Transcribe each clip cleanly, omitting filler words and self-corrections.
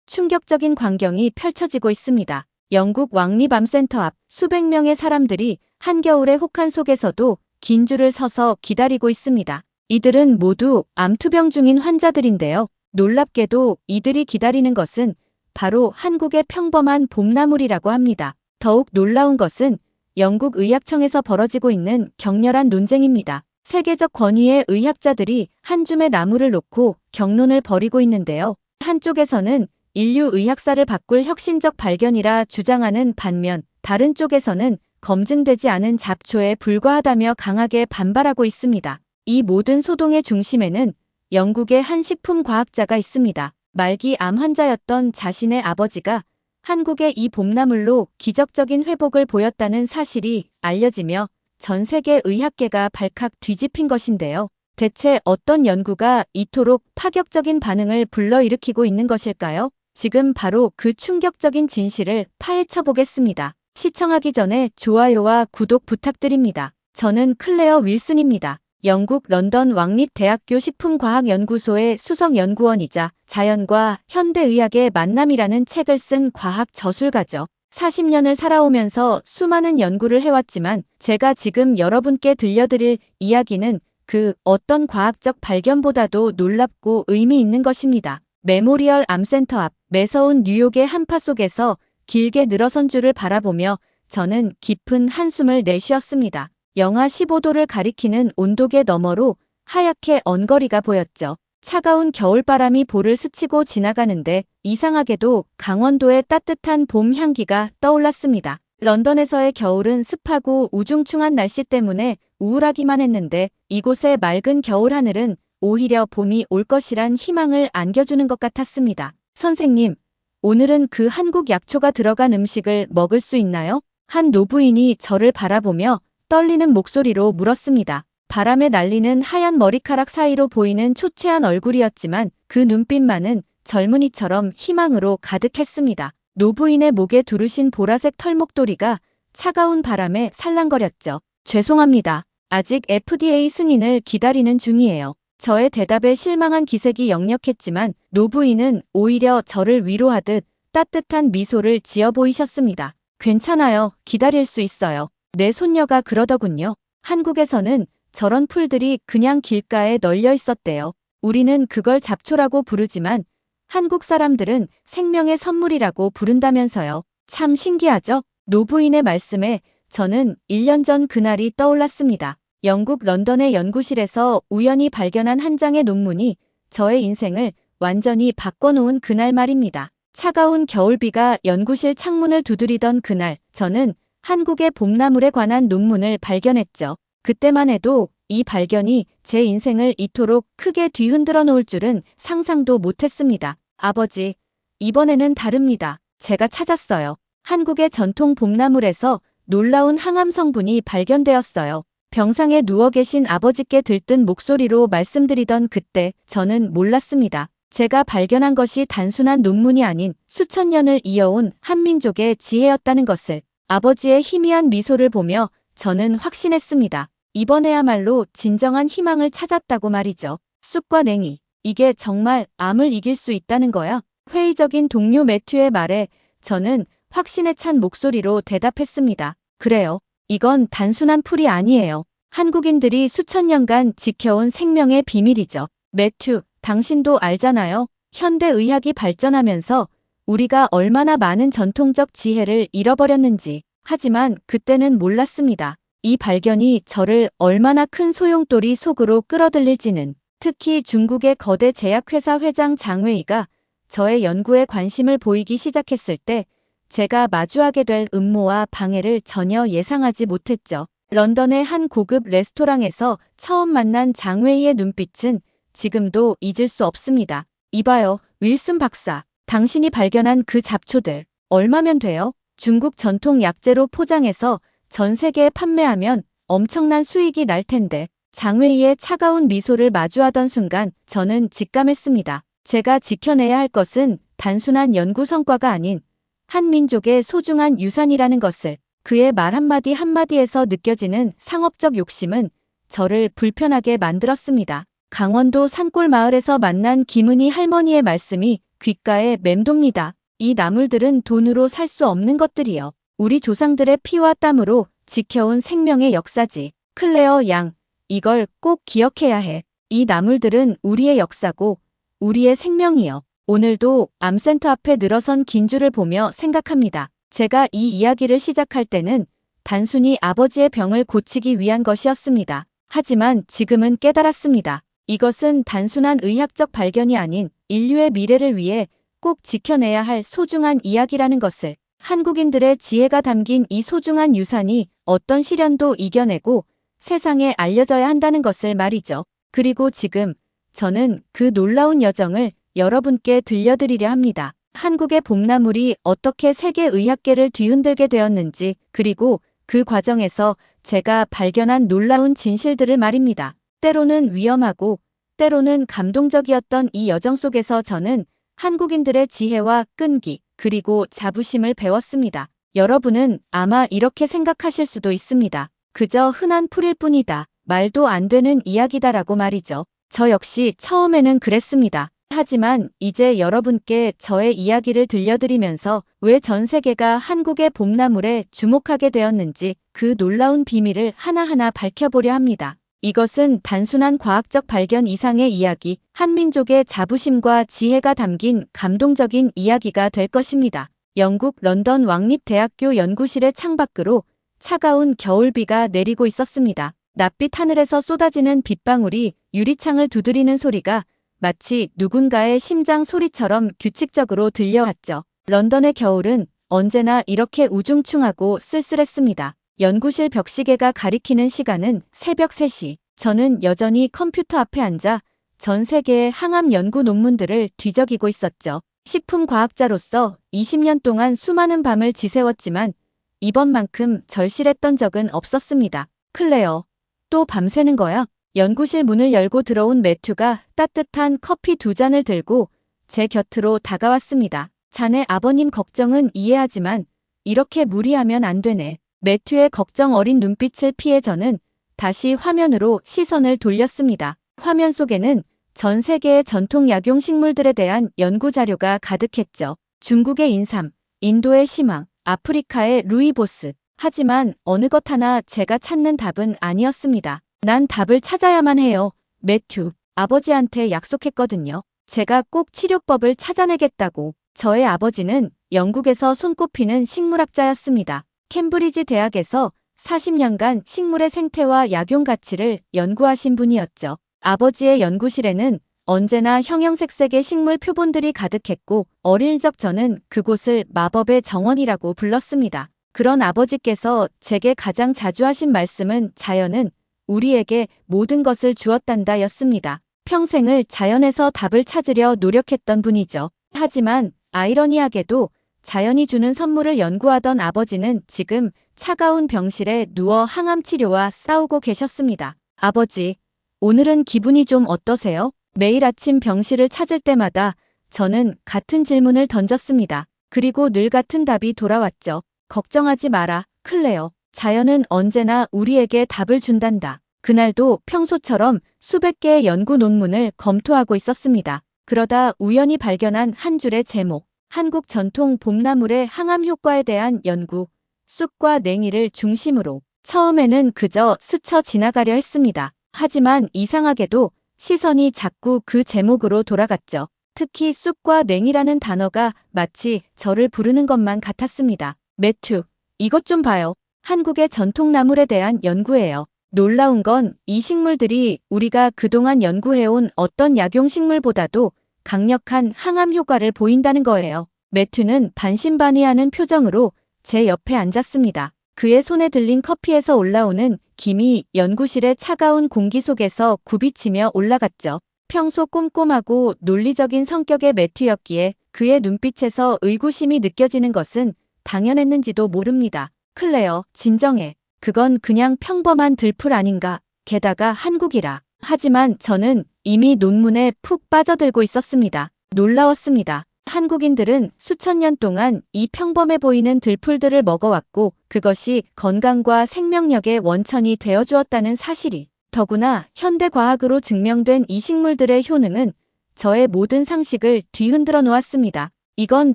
충격적인 광경이 펼쳐지고 있습니다. 영국 왕립암센터 앞 수백 명의 사람들이 한겨울의 혹한 속에서도 긴 줄을 서서 기다리고 있습니다. 이들은 모두 암투병 중인 환자들인데요. 놀랍게도 이들이 기다리는 것은 바로 한국의 평범한 봄나물이라고 합니다. 더욱 놀라운 것은 영국 의학청에서 벌어지고 있는 격렬한 논쟁입니다. 세계적 권위의 의학자들이 한 줌의 나물을 놓고 격론을 벌이고 있는데요. 한쪽에서는 인류 의학사를 바꿀 혁신적 발견이라 주장하는 반면 다른 쪽에서는 검증되지 않은 잡초에 불과하다며 강하게 반발하고 있습니다. 이 모든 소동의 중심에는 영국의 한 식품 과학자가 있습니다. 말기 암 환자였던 자신의 아버지가 한국의 이 봄나물로 기적적인 회복을 보였다는 사실이 알려지며 전 세계 의학계가 발칵 뒤집힌 것인데요. 대체 어떤 연구가 이토록 파격적인 반응을 불러일으키고 있는 것일까요? 지금 바로 그 충격적인 진실을 파헤쳐 보겠습니다. 시청하기 전에 좋아요와 구독 부탁드립니다. 저는 클레어 윌슨입니다. 영국 런던 왕립대학교 식품과학연구소의 수석연구원이자 자연과 현대의학의 만남이라는 책을 쓴 과학 저술가죠. 40년을 살아오면서 수많은 연구를 해왔지만 제가 지금 여러분께 들려드릴 이야기는 그 어떤 과학적 발견보다도 놀랍고 의미 있는 것입니다. 메모리얼 암센터 앞 매서운 뉴욕의 한파 속에서 길게 늘어선 줄을 바라보며 저는 깊은 한숨을 내쉬었습니다. 영하 15도를 가리키는 온도계 너머로 하얗게 언거리가 보였죠. 차가운 겨울바람이 볼을 스치고 지나가는데 이상하게도 강원도의 따뜻한 봄 향기가 떠올랐습니다. 런던에서의 겨울은 습하고 우중충한 날씨 때문에 우울하기만 했는데 이곳의 맑은 겨울 하늘은 오히려 봄이 올 것이란 희망을 안겨주는 것 같았습니다. 선생님, 오늘은 그 한국 약초가 들어간 음식을 먹을 수 있나요? 한 노부인이 저를 바라보며 떨리는 목소리로 물었습니다. 바람에 날리는 하얀 머리카락 사이로 보이는 초췌한 얼굴이었지만 그 눈빛만은 젊은이처럼 희망으로 가득했습니다. 노부인의 목에 두르신 보라색 털목도리가 차가운 바람에 살랑거렸죠. 죄송합니다. 아직 FDA 승인을 기다리는 중이에요. 저의 대답에 실망한 기색이 역력했지만 노부인은 오히려 저를 위로하듯 따뜻한 미소를 지어 보이셨습니다. 괜찮아요. 기다릴 수 있어요. 내 손녀가 그러더군요. 한국에서는 저런 풀들이 그냥 길가에 널려 있었대요. 우리는 그걸 잡초라고 부르지만 한국 사람들은 생명의 선물이라고 부른다면서요. 참 신기하죠? 노부인의 말씀에 저는 1년 전 그날이 떠올랐습니다. 영국 런던의 연구실에서 우연히 발견한 한 장의 논문이 저의 인생을 완전히 바꿔놓은 그날 말입니다. 차가운 겨울비가 연구실 창문을 두드리던 그날, 저는 한국의 봄나물에 관한 논문을 발견했죠. 그때만 해도 이 발견이 제 인생을 이토록 크게 뒤흔들어 놓을 줄은 상상도 못했습니다. 아버지, 이번에는 다릅니다. 제가 찾았어요. 한국의 전통 봄나물에서 놀라운 항암 성분이 발견되었어요. 병상에 누워 계신 아버지께 들뜬 목소리로 말씀드리던 그때 저는 몰랐습니다. 제가 발견한 것이 단순한 논문이 아닌 수천 년을 이어온 한민족의 지혜였다는 것을. 아버지의 희미한 미소를 보며 저는 확신했습니다. 이번에야말로 진정한 희망을 찾았다고 말이죠. 쑥과 냉이. 이게 정말 암을 이길 수 있다는 거야? 회의적인 동료 매튜의 말에 저는 확신에 찬 목소리로 대답했습니다. 그래요. 이건 단순한 풀이 아니에요. 한국인들이 수천 년간 지켜온 생명의 비밀이죠. 매튜, 당신도 알잖아요. 현대의학이 발전하면서 우리가 얼마나 많은 전통적 지혜를 잃어버렸는지. 하지만 그때는 몰랐습니다. 이 발견이 저를 얼마나 큰 소용돌이 속으로 끌어들일지는. 특히 중국의 거대 제약회사 회장 장웨이가 저의 연구에 관심을 보이기 시작했을 때 제가 마주하게 될 음모와 방해를 전혀 예상하지 못했죠. 런던의 한 고급 레스토랑에서 처음 만난 장웨이의 눈빛은 지금도 잊을 수 없습니다. 이봐요, 윌슨 박사. 당신이 발견한 그 잡초들 얼마면 돼요? 중국 전통 약재로 포장해서 전 세계에 판매하면 엄청난 수익이 날 텐데. 장웨이의 차가운 미소를 마주하던 순간 저는 직감했습니다. 제가 지켜내야 할 것은 단순한 연구 성과가 아닌 한 민족의 소중한 유산이라는 것을. 그의 말 한마디 한마디에서 느껴지는 상업적 욕심은 저를 불편하게 만들었습니다. 강원도 산골 마을에서 만난 김은희 할머니의 말씀이 귓가에 맴돕니다. 이 나물들은 돈으로 살 수 없는 것들이요. 우리 조상들의 피와 땀으로 지켜온 생명의 역사지. 클레어 양, 이걸 꼭 기억해야 해. 이 나물들은 우리의 역사고 우리의 생명이요. 오늘도 암센터 앞에 늘어선 긴줄을 보며 생각합니다. 제가 이 이야기를 시작할 때는 단순히 아버지의 병을 고치기 위한 것이었습니다. 하지만 지금은 깨달았습니다. 이것은 단순한 의학적 발견이 아닌 인류의 미래를 위해 꼭 지켜내야 할 소중한 이야기라는 것을, 한국인들의 지혜가 담긴 이 소중한 유산이 어떤 시련도 이겨내고 세상에 알려져야 한다는 것을 말이죠. 그리고 지금 저는 그 놀라운 여정을 여러분께 들려드리려 합니다. 한국의 봄나물이 어떻게 세계 의학계를 뒤흔들게 되었는지, 그리고 그 과정에서 제가 발견한 놀라운 진실들을 말입니다. 때로는 위험하고 때로는 감동적이었던 이 여정 속에서 저는 한국인들의 지혜와 끈기, 그리고 자부심을 배웠습니다. 여러분은 아마 이렇게 생각하실 수도 있습니다. 그저 흔한 풀일 뿐이다. 말도 안 되는 이야기다라고 말이죠. 저 역시 처음에는 그랬습니다. 하지만 이제 여러분께 저의 이야기를 들려드리면서 왜 전 세계가 한국의 봄나물에 주목하게 되었는지 그 놀라운 비밀을 하나하나 밝혀보려 합니다. 이것은 단순한 과학적 발견 이상의 이야기, 한민족의 자부심과 지혜가 담긴 감동적인 이야기가 될 것입니다. 영국 런던 왕립대학교 연구실의 창밖으로 차가운 겨울비가 내리고 있었습니다. 낯빛 하늘에서 쏟아지는 빗방울이 유리창을 두드리는 소리가 마치 누군가의 심장 소리처럼 규칙적으로 들려왔죠. 런던의 겨울은 언제나 이렇게 우중충하고 쓸쓸했습니다. 연구실 벽시계가 가리키는 시간은 새벽 3시. 저는 여전히 컴퓨터 앞에 앉아 전 세계의 항암 연구 논문들을 뒤적이고 있었죠. 식품과학자로서 20년 동안 수많은 밤을 지새웠지만 이번만큼 절실했던 적은 없었습니다. 클레어, 또 밤새는 거야? 연구실 문을 열고 들어온 매튜가 따뜻한 커피 2잔을 들고 제 곁으로 다가왔습니다. 자네 아버님 걱정은 이해하지만 이렇게 무리하면 안 되네. 매튜의 걱정 어린 눈빛을 피해 저는 다시 화면으로 시선을 돌렸습니다. 화면 속에는 전 세계의 전통 약용 식물들에 대한 연구 자료가 가득했죠. 중국의 인삼, 인도의 심황, 아프리카의 루이보스. 하지만 어느 것 하나 제가 찾는 답은 아니었습니다. 난 답을 찾아야만 해요. 매튜, 아버지한테 약속했거든요. 제가 꼭 치료법을 찾아내겠다고. 저의 아버지는 영국에서 손꼽히는 식물학자였습니다. 캠브리지 대학에서 40년간 식물의 생태와 약용 가치를 연구하신 분이었죠. 아버지의 연구실에는 언제나 형형색색의 식물 표본들이 가득했고 어릴 적 저는 그곳을 마법의 정원이라고 불렀습니다. 그런 아버지께서 제게 가장 자주 하신 말씀은 자연은 우리에게 모든 것을 주었단다 였습니다. 평생을 자연에서 답을 찾으려 노력했던 분이죠. 하지만 아이러니하게도 자연이 주는 선물을 연구하던 아버지는 지금 차가운 병실에 누워 항암 치료와 싸우고 계셨습니다. 아버지, 오늘은 기분이 좀 어떠세요? 매일 아침 병실을 찾을 때마다 저는 같은 질문을 던졌습니다. 그리고 늘 같은 답이 돌아왔죠. 걱정하지 마라, 클레어. 자연은 언제나 우리에게 답을 준단다. 그날도 평소처럼 수백 개의 연구 논문을 검토하고 있었습니다. 그러다 우연히 발견한 한 줄의 제목. 한국 전통 봄나물의 항암 효과에 대한 연구. 쑥과 냉이를 중심으로. 처음에는 그저 스쳐 지나가려 했습니다. 하지만 이상하게도 시선이 자꾸 그 제목으로 돌아갔죠. 특히 쑥과 냉이라는 단어가 마치 저를 부르는 것만 같았습니다. 매튜, 이것 좀 봐요. 한국의 전통나물에 대한 연구예요. 놀라운 건 이 식물들이 우리가 그동안 연구해온 어떤 약용식물보다도 강력한 항암 효과를 보인다는 거예요. 매튜는 반신반의하는 표정으로 제 옆에 앉았습니다. 그의 손에 들린 커피에서 올라오는 김이 연구실의 차가운 공기 속에서 굽이치며 올라갔죠. 평소 꼼꼼하고 논리적인 성격의 매튜였기에 그의 눈빛에서 의구심이 느껴지는 것은 당연했는지도 모릅니다. 클레어, 진정해. 그건 그냥 평범한 들풀 아닌가. 게다가 한국이라. 하지만 저는 이미 논문에 푹 빠져들고 있었습니다. 놀라웠습니다. 한국인들은 수천 년 동안 이 평범해 보이는 들풀들을 먹어왔고 그것이 건강과 생명력의 원천이 되어주었다는 사실이. 더구나 현대 과학으로 증명된 이 식물들의 효능은 저의 모든 상식을 뒤흔들어 놓았습니다. 이건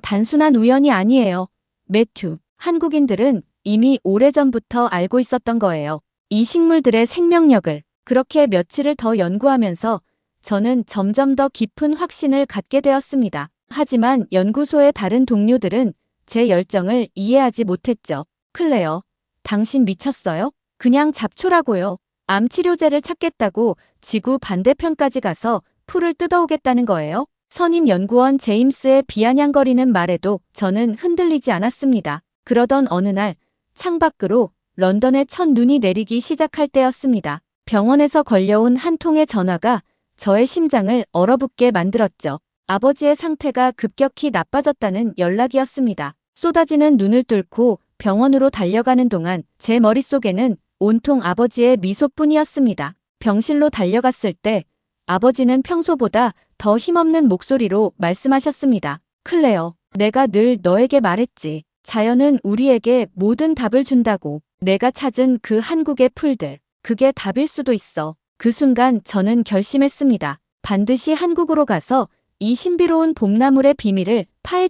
단순한 우연이 아니에요. 매튜, 한국인들은 이미 오래전부터 알고 있었던 거예요. 이 식물들의 생명력을. 그렇게 며칠을 더 연구하면서 저는 점점 더 깊은 확신을 갖게 되었습니다. 하지만 연구소의 다른 동료들은 제 열정을 이해하지 못했죠. 클레어, 당신 미쳤어요? 그냥 잡초라고요. 암 치료제를 찾겠다고 지구 반대편까지 가서 풀을 뜯어오겠다는 거예요? 선임 연구원 제임스의 비아냥거리는 말에도 저는 흔들리지 않았습니다. 그러던 어느 날 창밖으로 런던의 첫눈이 내리기 시작할 때였습니다. 병원에서 걸려온 한 통의 전화가 저의 심장을 얼어붙게 만들었죠. 아버지의 상태가 급격히 나빠졌다는 연락이었습니다. 쏟아지는 눈을 뚫고 병원으로 달려가는 동안 제 머릿속에는 온통 아버지의 미소뿐이었습니다. 병실로 달려갔을 때 아버지는 평소보다 더 힘없는 목소리로 말씀하셨습니다. 클레어, 내가 늘 너에게 말했지. 자연은 우리에게 모든 답을 준다고. 내가 찾은 그 한국의 풀들, 그게 답일 수도 있어. 그 순간 저는 결심했습니다. 반드시 한국으로 가서 이 신비로운 봄나물의 비밀을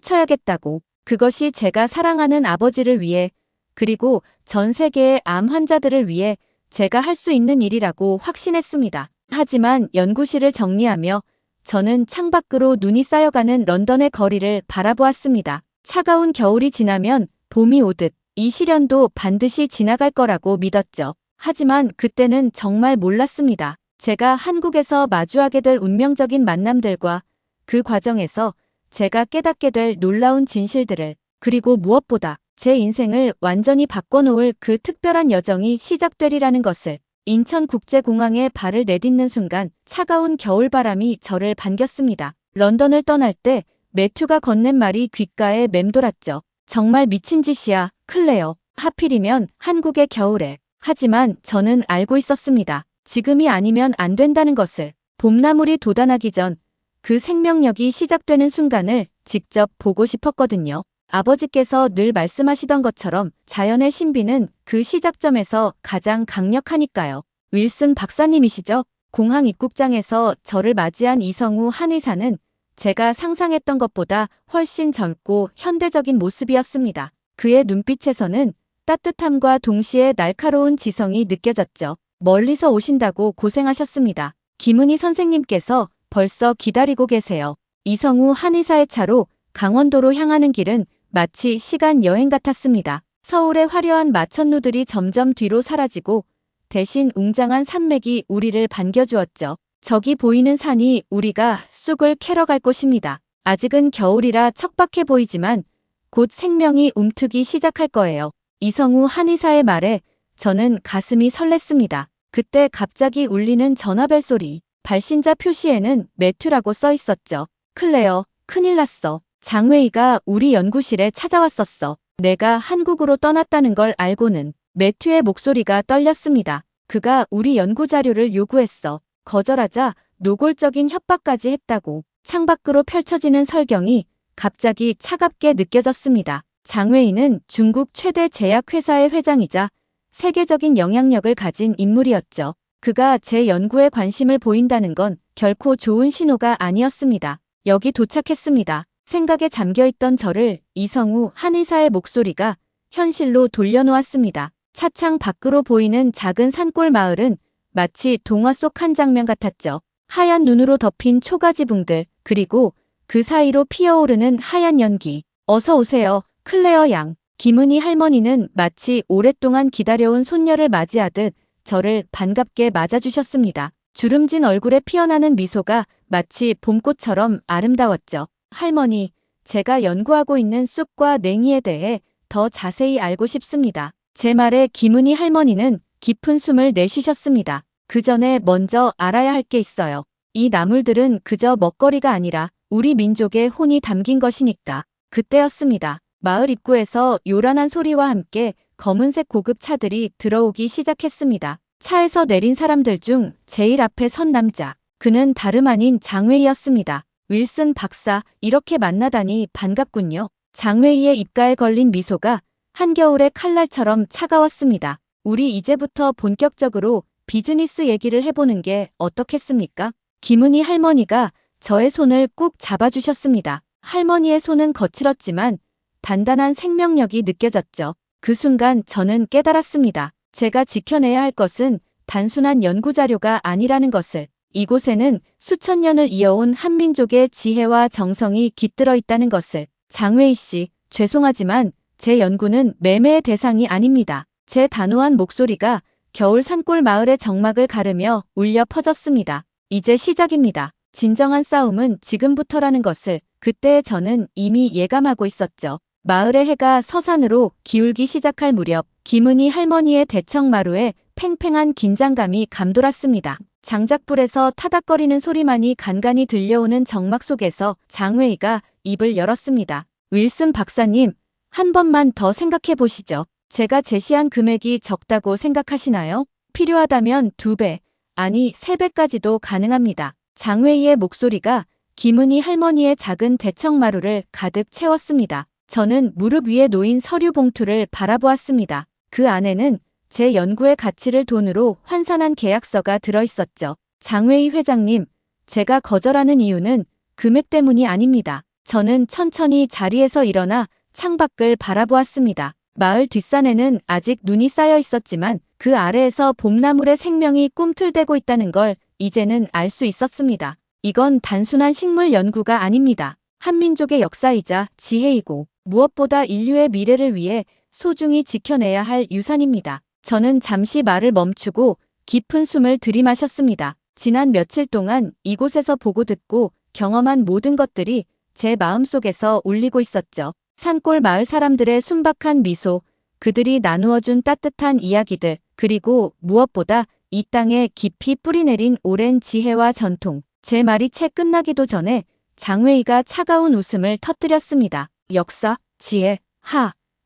파헤쳐야겠다고. 그것이 제가 사랑하는 아버지를 위해, 그리고 전 세계의 암 환자들을 위해 제가 할 수 있는 일이라고 확신했습니다. 하지만 연구실을 정리하며 저는 창밖으로 눈이 쌓여가는 런던의 거리를 바라보았습니다. 차가운 겨울이 지나면 봄이 오듯 이 시련도 반드시 지나갈 거라고 믿었죠. 하지만 그때는 정말 몰랐습니다. 제가 한국에서 마주하게 될 운명적인 만남들과 그 과정에서 제가 깨닫게 될 놀라운 진실들을, 그리고 무엇보다 제 인생을 완전히 바꿔놓을 그 특별한 여정이 시작되리라는 것을. 인천국제공항에 발을 내딛는 순간 차가운 겨울바람이 저를 반겼습니다. 런던을 떠날 때 매튜가 건넨 말이 귓가에 맴돌았죠. 정말 미친 짓이야, 클레어. 하필이면 한국의 겨울에. 하지만 저는 알고 있었습니다. 지금이 아니면 안 된다는 것을. 봄나물이 돋아나기 전 그 생명력이 시작되는 순간을 직접 보고 싶었거든요. 아버지께서 늘 말씀하시던 것처럼 자연의 신비는 그 시작점에서 가장 강력하니까요. 윌슨 박사님이시죠? 공항 입국장에서 저를 맞이한 이성우 한의사는 제가 상상했던 것보다 훨씬 젊고 현대적인 모습이었습니다. 그의 눈빛에서는 따뜻함과 동시에 날카로운 지성이 느껴졌죠. 멀리서 오신다고 고생하셨습니다. 김은희 선생님께서 벌써 기다리고 계세요. 이성우 한의사의 차로 강원도로 향하는 길은 마치 시간 여행 같았습니다. 서울의 화려한 마천루들이 점점 뒤로 사라지고 대신 웅장한 산맥이 우리를 반겨주었죠. 저기 보이는 산이 우리가 쑥을 캐러 갈 곳입니다. 아직은 겨울이라 척박해 보이지만 곧 생명이 움트기 시작할 거예요. 이성우 한의사의 말에 저는 가슴이 설렜습니다. 그때 갑자기 울리는 전화벨 소리. 발신자 표시에는 매튜라고 써 있었죠. 클레어, 큰일 났어. 장웨이가 우리 연구실에 찾아왔었어. 내가 한국으로 떠났다는 걸 알고는. 매튜의 목소리가 떨렸습니다. 그가 우리 연구 자료를 요구했어. 거절하자 노골적인 협박까지 했다고. 창밖으로 펼쳐지는 설경이 갑자기 차갑게 느껴졌습니다. 장웨이는 중국 최대 제약회사의 회장이자 세계적인 영향력을 가진 인물이었죠. 그가 제 연구에 관심을 보인다는 건 결코 좋은 신호가 아니었습니다. 여기 도착했습니다. 생각에 잠겨있던 저를 이성우 한의사의 목소리가 현실로 돌려놓았습니다. 차창 밖으로 보이는 작은 산골 마을은 마치 동화 속 한 장면 같았죠. 하얀 눈으로 덮인 초가지붕들, 그리고 그 사이로 피어오르는 하얀 연기. 어서 오세요, 클레어 양. 김은희 할머니는 마치 오랫동안 기다려온 손녀를 맞이하듯 저를 반갑게 맞아주셨습니다. 주름진 얼굴에 피어나는 미소가 마치 봄꽃처럼 아름다웠죠. 할머니, 제가 연구하고 있는 쑥과 냉이에 대해 더 자세히 알고 싶습니다. 제 말에 김은희 할머니는 깊은 숨을 내쉬셨습니다. 그 전에 먼저 알아야 할 게 있어요. 이 나물들은 그저 먹거리가 아니라 우리 민족의 혼이 담긴 것이니까. 그때였습니다. 마을 입구에서 요란한 소리와 함께 검은색 고급 차들이 들어오기 시작했습니다. 차에서 내린 사람들 중 제일 앞에 선 남자. 그는 다름 아닌 장웨이였습니다. 윌슨 박사, 이렇게 만나다니 반갑군요. 장웨이의 입가에 걸린 미소가 한겨울의 칼날처럼 차가웠습니다. 우리 이제부터 본격적으로 비즈니스 얘기를 해보는 게 어떻겠습니까? 김은희 할머니가 저의 손을 꾹 잡아주셨습니다. 할머니의 손은 거칠었지만 단단한 생명력이 느껴졌죠. 그 순간 저는 깨달았습니다. 제가 지켜내야 할 것은 단순한 연구자료가 아니라는 것을. 이곳에는 수천 년을 이어온 한민족의 지혜와 정성이 깃들어 있다는 것을. 장웨이 씨, 죄송하지만 제 연구는 매매의 대상이 아닙니다. 제 단호한 목소리가 겨울 산골 마을의 정막을 가르며 울려 퍼졌습니다. 이제 시작입니다. 진정한 싸움은 지금부터라는 것을 그때 저는 이미 예감하고 있었죠. 마을의 해가 서산으로 기울기 시작할 무렵 김은희 할머니의 대청마루에 팽팽한 긴장감이 감돌았습니다. 장작불에서 타닥거리는 소리만이 간간히 들려오는 정막 속에서 장웨이가 입을 열었습니다. 윌슨 박사님, 한 번만 더 생각해 보시죠. 제가 제시한 금액이 적다고 생각하시나요? 필요하다면 2배, 아니 3배까지도 가능합니다. 장웨이의 목소리가 김은희 할머니의 작은 대청마루를 가득 채웠습니다. 저는 무릎 위에 놓인 서류 봉투를 바라보았습니다. 그 안에는 제 연구의 가치를 돈으로 환산한 계약서가 들어있었죠. 장웨이 회장님, 제가 거절하는 이유는 금액 때문이 아닙니다. 저는 천천히 자리에서 일어나 창밖을 바라보았습니다. 마을 뒷산에는 아직 눈이 쌓여 있었지만 그 아래에서 봄나물의 생명이 꿈틀대고 있다는 걸 이제는 알 수 있었습니다. 이건 단순한 식물 연구가 아닙니다. 한민족의 역사이자 지혜이고 무엇보다 인류의 미래를 위해 소중히 지켜내야 할 유산입니다. 저는 잠시 말을 멈추고 깊은 숨을 들이마셨습니다. 지난 며칠 동안 이곳에서 보고 듣고 경험한 모든 것들이 제 마음속에서 울리고 있었죠. 산골 마을 사람들의 순박한 미소, 그들이 나누어준 따뜻한 이야기들, 그리고 무엇보다 이 땅에 깊이 뿌리내린 오랜 지혜와 전통. 제 말이 채 끝나기도 전에 장웨이가 차가운 웃음을 터뜨렸습니다. 역사, 지혜,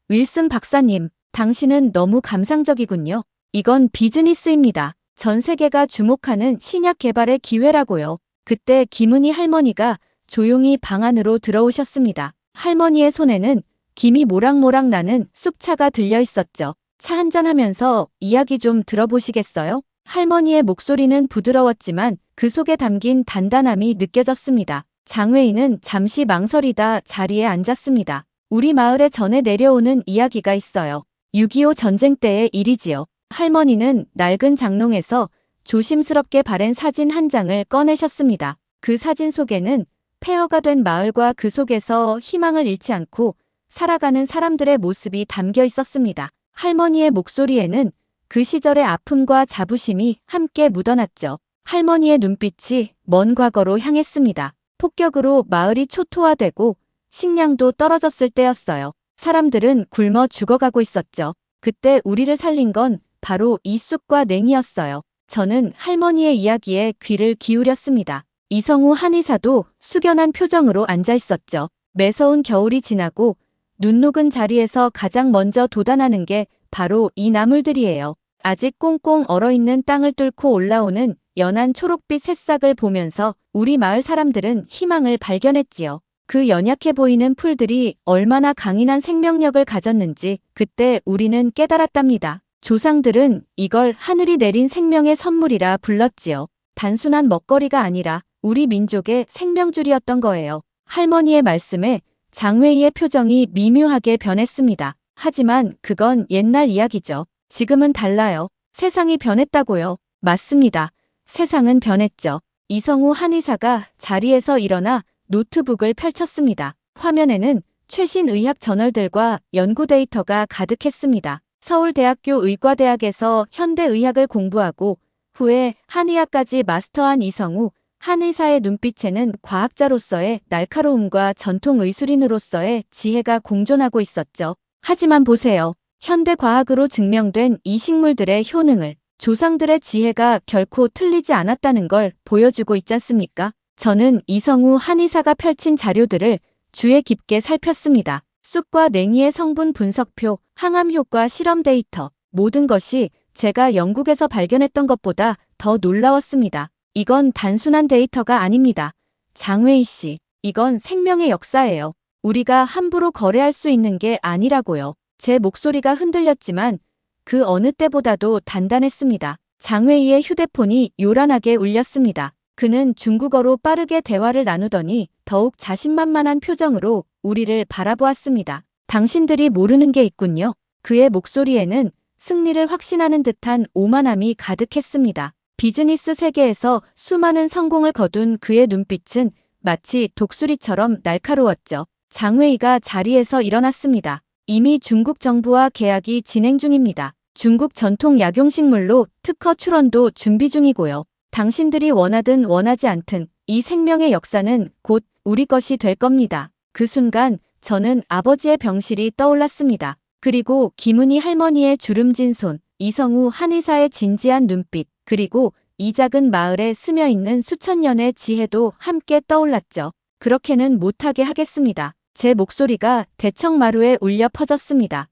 윌슨 박사님, 당신은 너무 감상적이군요. 이건 비즈니스입니다. 전 세계가 주목하는 신약 개발의 기회라고요. 그때 김은희 할머니가 조용히 방 안으로 들어오셨습니다. 할머니의 손에는 김이 모락모락 나는 쑥차가 들려 있었죠. 차 한잔하면서 이야기 좀 들어보시겠어요? 할머니의 목소리는 부드러웠지만 그 속에 담긴 단단함이 느껴졌습니다. 장웨이는 잠시 망설이다 자리에 앉았습니다. 우리 마을에 전해 내려오는 이야기가 있어요. 6.25 전쟁 때의 일이지요. 할머니는 낡은 장롱에서 조심스럽게 바랜 사진 한 장을 꺼내셨습니다. 그 사진 속에는 폐허가 된 마을과 그 속에서 희망을 잃지 않고 살아가는 사람들의 모습이 담겨 있었습니다. 할머니의 목소리에는 그 시절의 아픔과 자부심이 함께 묻어났죠. 할머니의 눈빛이 먼 과거로 향했습니다. 폭격으로 마을이 초토화되고 식량도 떨어졌을 때였어요. 사람들은 굶어 죽어가고 있었죠. 그때 우리를 살린 건 바로 이 쑥과 냉이였어요. 저는 할머니의 이야기에 귀를 기울였습니다. 이성우 한의사도 숙연한 표정으로 앉아 있었죠. 매서운 겨울이 지나고 눈 녹은 자리에서 가장 먼저 돋아나는 게 바로 이 나물들이에요. 아직 꽁꽁 얼어있는 땅을 뚫고 올라오는 연한 초록빛 새싹을 보면서 우리 마을 사람들은 희망을 발견했지요. 그 연약해 보이는 풀들이 얼마나 강인한 생명력을 가졌는지 그때 우리는 깨달았답니다. 조상들은 이걸 하늘이 내린 생명의 선물이라 불렀지요. 단순한 먹거리가 아니라 우리 민족의 생명줄이었던 거예요. 할머니의 말씀에 장웨이의 표정이 미묘하게 변했습니다. 하지만 그건 옛날 이야기죠. 지금은 달라요. 세상이 변했다고요. 맞습니다. 세상은 변했죠. 이성우 한의사가 자리에서 일어나 노트북을 펼쳤습니다. 화면에는 최신 의학 저널들과 연구 데이터가 가득했습니다. 서울대학교 의과대학에서 현대의학을 공부하고 후에 한의학까지 마스터한 이성우 한의사의 눈빛에는 과학자로서의 날카로움과 전통의술인으로서의 지혜가 공존하고 있었죠. 하지만 보세요. 현대과학으로 증명된 이 식물들의 효능을, 조상들의 지혜가 결코 틀리지 않았다는 걸 보여주고 있지 않습니까? 저는 이성우 한의사가 펼친 자료들을 주의 깊게 살폈습니다. 쑥과 냉이의 성분 분석표, 항암 효과 실험 데이터, 모든 것이 제가 영국에서 발견했던 것보다 더 놀라웠습니다. 이건 단순한 데이터가 아닙니다. 장웨이 씨, 이건 생명의 역사예요. 우리가 함부로 거래할 수 있는 게 아니라고요. 제 목소리가 흔들렸지만 그 어느 때보다도 단단했습니다. 장웨이의 휴대폰이 요란하게 울렸습니다. 그는 중국어로 빠르게 대화를 나누더니 더욱 자신만만한 표정으로 우리를 바라보았습니다. 당신들이 모르는 게 있군요. 그의 목소리에는 승리를 확신하는 듯한 오만함이 가득했습니다. 비즈니스 세계에서 수많은 성공을 거둔 그의 눈빛은 마치 독수리처럼 날카로웠죠. 장웨이가 자리에서 일어났습니다. 이미 중국 정부와 계약이 진행 중입니다. 중국 전통 약용식물로 특허 출원도 준비 중이고요. 당신들이 원하든 원하지 않든 이 생명의 역사는 곧 우리 것이 될 겁니다. 그 순간 저는 아버지의 병실이 떠올랐습니다. 그리고 김은희 할머니의 주름진 손, 이성우 한의사의 진지한 눈빛, 그리고 이 작은 마을에 스며있는 수천 년의 지혜도 함께 떠올랐죠. 그렇게는 못하게 하겠습니다. 제 목소리가 대청마루에 울려 퍼졌습니다.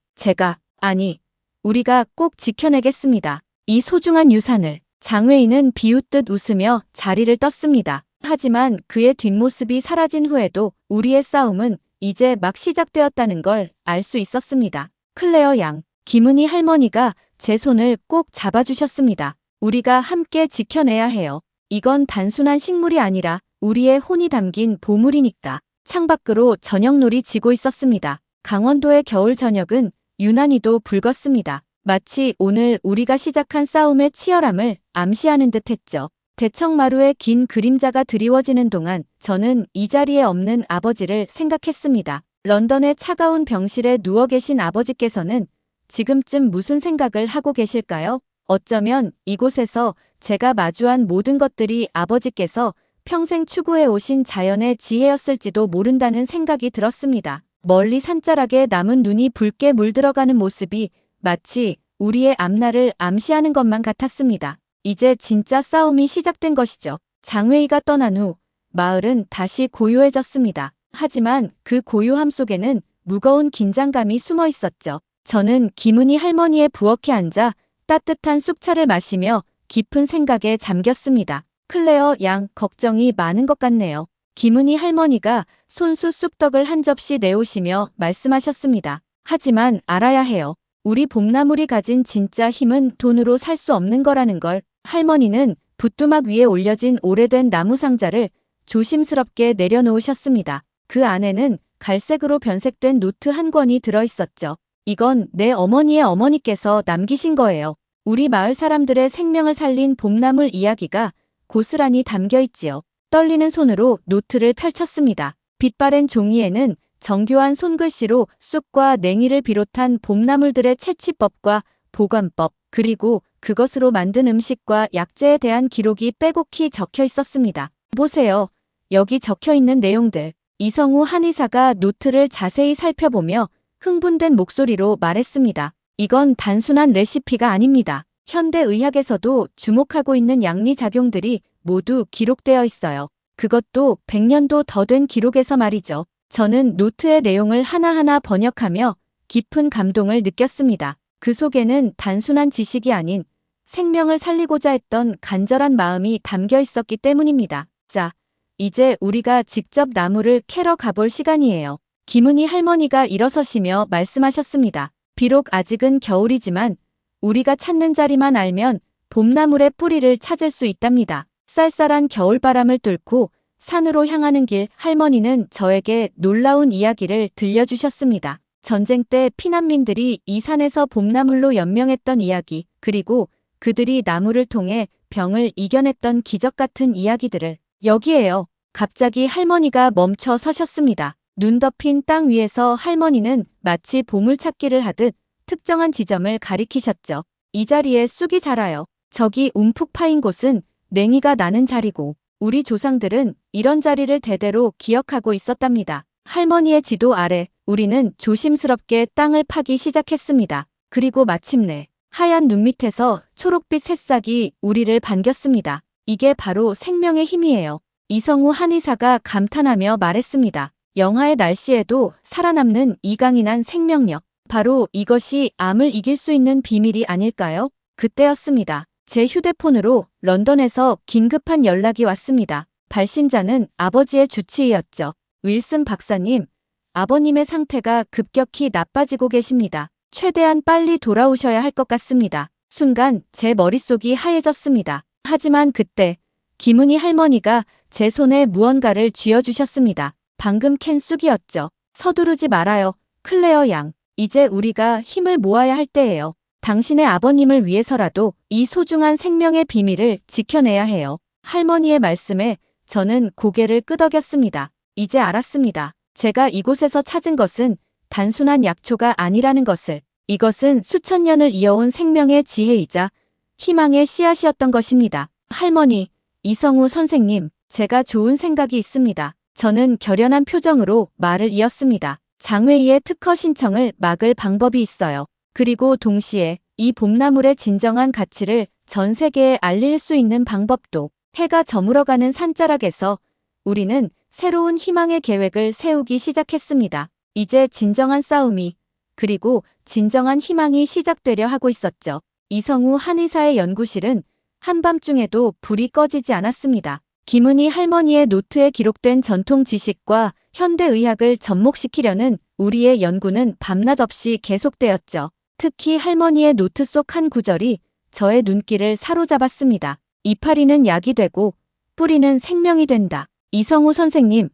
아니, 우리가 꼭 지켜내겠습니다. 이 소중한 유산을. 장웨이는 비웃듯 웃으며 자리를 떴습니다. 하지만 그의 뒷모습이 사라진 후에도 우리의 싸움은 이제 막 시작되었다는 걸 알 수 있었습니다. 클레어 양, 김은희 할머니가 제 손을 꼭 잡아주셨습니다. 우리가 함께 지켜내야 해요. 이건 단순한 식물이 아니라 우리의 혼이 담긴 보물이니까. 창밖으로 저녁놀이 지고 있었습니다. 강원도의 겨울 저녁은 유난히도 붉었습니다. 마치 오늘 우리가 시작한 싸움의 치열함을 암시하는 듯 했죠. 대청마루의 긴 그림자가 드리워지는 동안 저는 이 자리에 없는 아버지를 생각했습니다. 런던의 차가운 병실에 누워 계신 아버지께서는 지금쯤 무슨 생각을 하고 계실까요? 어쩌면 이곳에서 제가 마주한 모든 것들이 아버지께서 평생 추구해 오신 자연의 지혜였을지도 모른다는 생각이 들었습니다. 멀리 산자락에 남은 눈이 붉게 물들어가는 모습이 마치 우리의 앞날을 암시하는 것만 같았습니다. 이제 진짜 싸움이 시작된 것이죠. 장웨이가 떠난 후 마을은 다시 고요해졌습니다. 하지만 그 고요함 속에는 무거운 긴장감이 숨어 있었죠. 저는 김은희 할머니의 부엌에 앉아 따뜻한 쑥차를 마시며 깊은 생각에 잠겼습니다. 클레어 양, 걱정이 많은 것 같네요. 김은희 할머니가 손수 쑥떡을 한 접시 내오시며 말씀하셨습니다. 하지만 알아야 해요. 우리 봄나물이 가진 진짜 힘은 돈으로 살 수 없는 거라는 걸. 할머니는 부뚜막 위에 올려진 오래된 나무 상자를 조심스럽게 내려놓으셨습니다. 그 안에는 갈색으로 변색된 노트 한 권이 들어있었죠. 이건 내 어머니의 어머니께서 남기신 거예요. 우리 마을 사람들의 생명을 살린 봄나물 이야기가 고스란히 담겨 있지요. 떨리는 손으로 노트를 펼쳤습니다. 빛바랜 종이에는 정교한 손글씨로 쑥과 냉이를 비롯한 봄나물들의 채취법과 보관법, 그리고 그것으로 만든 음식과 약재에 대한 기록이 빼곡히 적혀 있었습니다. 보세요. 여기 적혀 있는 내용들. 이성우 한의사가 노트를 자세히 살펴보며 흥분된 목소리로 말했습니다. 이건 단순한 레시피가 아닙니다. 현대의학에서도 주목하고 있는 양리작용들이 모두 기록되어 있어요. 그것도 100년도 더 된 기록에서 말이죠. 저는 노트의 내용을 하나하나 번역하며 깊은 감동을 느꼈습니다. 그 속에는 단순한 지식이 아닌 생명을 살리고자 했던 간절한 마음이 담겨 있었기 때문입니다. 자, 이제 우리가 직접 나무를 캐러 가볼 시간이에요. 김은희 할머니가 일어서시며 말씀하셨습니다. 비록 아직은 겨울이지만 우리가 찾는 자리만 알면 봄나물의 뿌리를 찾을 수 있답니다. 쌀쌀한 겨울바람을 뚫고 산으로 향하는 길, 할머니는 저에게 놀라운 이야기를 들려주셨습니다. 전쟁 때 피난민들이 이 산에서 봄나물로 연명했던 이야기, 그리고 그들이 나무를 통해 병을 이겨냈던 기적 같은 이야기들을. 여기에요. 갑자기 할머니가 멈춰 서셨습니다. 눈 덮인 땅 위에서 할머니는 마치 보물찾기를 하듯 특정한 지점을 가리키셨죠. 이 자리에 쑥이 자라요. 저기 움푹 파인 곳은 냉이가 나는 자리고 우리 조상들은 이런 자리를 대대로 기억하고 있었답니다. 할머니의 지도 아래 우리는 조심스럽게 땅을 파기 시작했습니다. 그리고 마침내 하얀 눈 밑에서 초록빛 새싹이 우리를 반겼습니다. 이게 바로 생명의 힘이에요. 이성우 한의사가 감탄하며 말했습니다. 영하의 날씨에도 살아남는 이 강인한 생명력. 바로 이것이 암을 이길 수 있는 비밀이 아닐까요? 그때였습니다. 제 휴대폰으로 런던에서 긴급한 연락이 왔습니다. 발신자는 아버지의 주치의였죠. 윌슨 박사님, 아버님의 상태가 급격히 나빠지고 계십니다. 최대한 빨리 돌아오셔야 할 것 같습니다. 순간 제 머릿속이 하얘졌습니다. 하지만 그때 김은희 할머니가 제 손에 무언가를 쥐어주셨습니다. 방금 캔 쑥이었죠. 서두르지 말아요, 클레어 양. 이제 우리가 힘을 모아야 할 때예요. 당신의 아버님을 위해서라도 이 소중한 생명의 비밀을 지켜내야 해요. 할머니의 말씀에 저는 고개를 끄덕였습니다. 이제 알았습니다. 제가 이곳에서 찾은 것은 단순한 약초가 아니라는 것을. 이것은 수천 년을 이어온 생명의 지혜이자 희망의 씨앗이었던 것입니다. 할머니, 이성우 선생님, 제가 좋은 생각이 있습니다. 저는 결연한 표정으로 말을 이었습니다. 장외희의 특허 신청을 막을 방법이 있어요. 그리고 동시에 이 봄나물의 진정한 가치를 전 세계에 알릴 수 있는 방법도. 해가 저물어가는 산자락에서 우리는 새로운 희망의 계획을 세우기 시작했습니다. 이제 진정한 싸움이, 그리고 진정한 희망이 시작되려 하고 있었죠. 이성우 한의사의 연구실은 한밤중에도 불이 꺼지지 않았습니다. 김은희 할머니의 노트에 기록된 전통 지식과 현대의학을 접목시키려는 우리의 연구는 밤낮 없이 계속되었죠. 특히 할머니의 노트 속 한 구절이 저의 눈길을 사로잡았습니다. 이파리는 약이 되고 뿌리는 생명이 된다. 이성우 선생님,